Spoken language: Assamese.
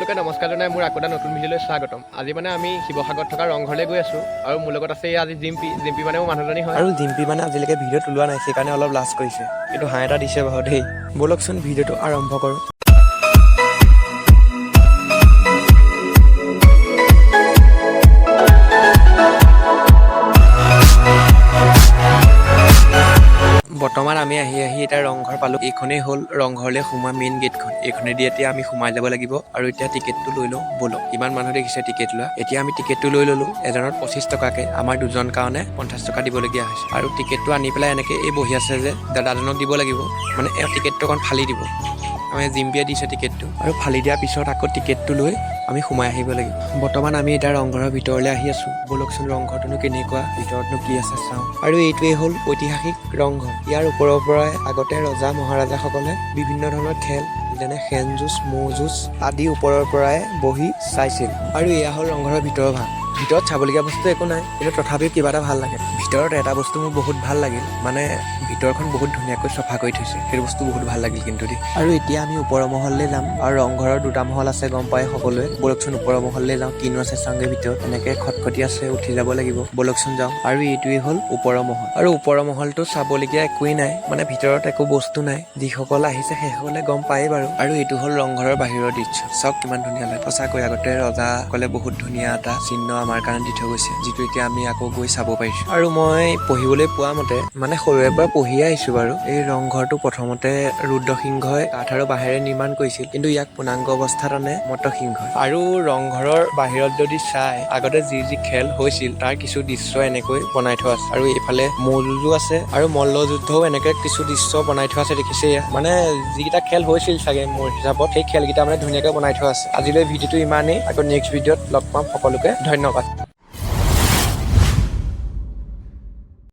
সকলোকে নমস্কাৰ জনাই মোৰ আকৌ এটা নতুন ভিডিঅ'লৈ স্বাগতম। আজি মানে আমি শিৱসাগৰত থকা ৰংঘৰলৈ গৈ আছোঁ আৰু মোৰ লগত আছে আজি জিম্পি মানে মোৰ মানুহজনী হয়। আৰু জিম্পি মানে আজিলৈকে ভিডিঅ' তোলোৱা নাই, সেইকাৰণে অলপ লাজ কৰিছে, কিন্তু হাঁহ এটা দিছে বাৰু দেই। ব'লকচোন ভিডিঅ'টো আৰম্ভ কৰোঁ। বৰ্তমান আমি আহি এতিয়া ৰংঘৰ পালোঁ। এইখনেই হ'ল ৰংঘৰলৈ সোমোৱা মেইন গেটখন। এইখনেদি এতিয়া আমি সোমাই যাব লাগিব আৰু এতিয়া টিকেটটো লৈ লওঁ ব'লক। ইমান মানুহ দেখিছে টিকেট লোৱা। এতিয়া আমি টিকেটটো লৈ ল'লোঁ। এজনত 25 টকাকৈ, আমাৰ দুজন কাৰণে 50 টকা দিবলগীয়া হৈছে। আৰু টিকেটটো আনি পেলাই এনেকৈ এই বহি আছে যে দাদাজনক দিব লাগিব, মানে টিকেটটো অকণ ফালি দিব। আমি জিম্পিয়ে দিছে টিকেটটো, আৰু ফালি দিয়াৰ পিছত আকৌ টিকেটটো লৈ আমি সোমাই আহিব লাগিব। বৰ্তমান আমি এতিয়া ৰংঘৰৰ ভিতৰলৈ আহি আছোঁ। ব'লকচোন ৰংঘৰটোনো কেনেকুৱা, ভিতৰতনো কি আছে চাওঁ। আৰু এইটোৱেই হ'ল ঐতিহাসিক ৰংঘৰ। ইয়াৰ ওপৰৰ পৰাই আগতে ৰজা মহাৰাজাসকলে বিভিন্ন ধৰণৰ খেল যেনে শেন যুঁজ, ম'হ যুঁজ আদি ওপৰৰ পৰাই বহি চাইছিল। আৰু এয়া হ'ল ৰংঘৰৰ ভিতৰৰ ভাগ। ভিতৰত চাবলগীয়া বস্তু একো নাই, কিন্তু তথাপিও কিবা এটা ভাল লাগে। ভিতৰত এটা বস্তু মোৰ বহুত ভাল লাগিল, মানে ভিতৰখন বহুত ধুনীয়াকৈ চফা কৰি থৈছে, সেইটো বস্তু বহুত ভাল লাগিল কিন্তু দেই। আৰু এতিয়া আমি ওপৰৰ মহললৈ যাম, আৰু ৰংঘৰৰ দুটা মহল আছে গম পাই সকলোৱে। ব'লকচোন ওপৰৰ মহললৈ যাওঁ, কিনো আছে চাওঁগে ভিতৰত। এনেকৈ খটখটি আছে, উঠি যাব লাগিব, ব'লকচোন যাওঁ। আৰু এইটোৱেই হ'ল ওপৰৰ মহল। আৰু ওপৰৰ মহলটো চাবলগীয়া একোৱেই নাই, মানে ভিতৰত একো বস্তু নাই। যিসকল আহিছে সেইসকলে গম পায়েই বাৰু। আৰু এইটো হ'ল ৰংঘৰৰ বাহিৰৰ দৃশ্য, চাওক কিমান ধুনীয়া লাগে। সঁচাকৈ আগতে ৰজাসকলে বহুত ধুনীয়া এটা চিহ্ন আমাৰ কাৰণে দি থৈ গৈছে, যিটো এতিয়া আমি আকৌ গৈ চাব পাৰিছোঁ। আৰু মই পঢ়িবলৈ পোৱা মতে, মানে সৰুৰে পৰা পঢ়িয়ে আহিছোঁ বাৰু, এই ৰংঘৰটো প্ৰথমতে ৰুদ্ৰসিংহই কাঠ আৰু বাঁহেৰে নিৰ্মাণ কৰিছিল, কিন্তু ইয়াক পূৰ্ণাংগ অৱস্থাত আনে মৰ্ত্যসিংহই। আৰু ৰংঘৰৰ বাহিৰত যদি চাই, আগতে যি খেল হৈছিল তাৰ কিছু দৃশ্য এনেকৈ বনাই থোৱা আছে। আৰু এইফালে ম'হ যুঁজো আছে, আৰু মল্লযুদ্ধও এনেকৈ কিছু দৃশ্য বনাই থোৱা আছে, দেখিছে। মানে যিকেইটা খেল হৈছিল চাগে মোৰ হিচাপত, সেই খেলকেইটা মানে ধুনীয়াকৈ বনাই থোৱা আছে। আজিলৈ ভিডিঅ'টো ইমানেই, আকৌ নেক্সট ভিডিঅ'ত লগ পাম। সকলোকে ধন্যবাদ।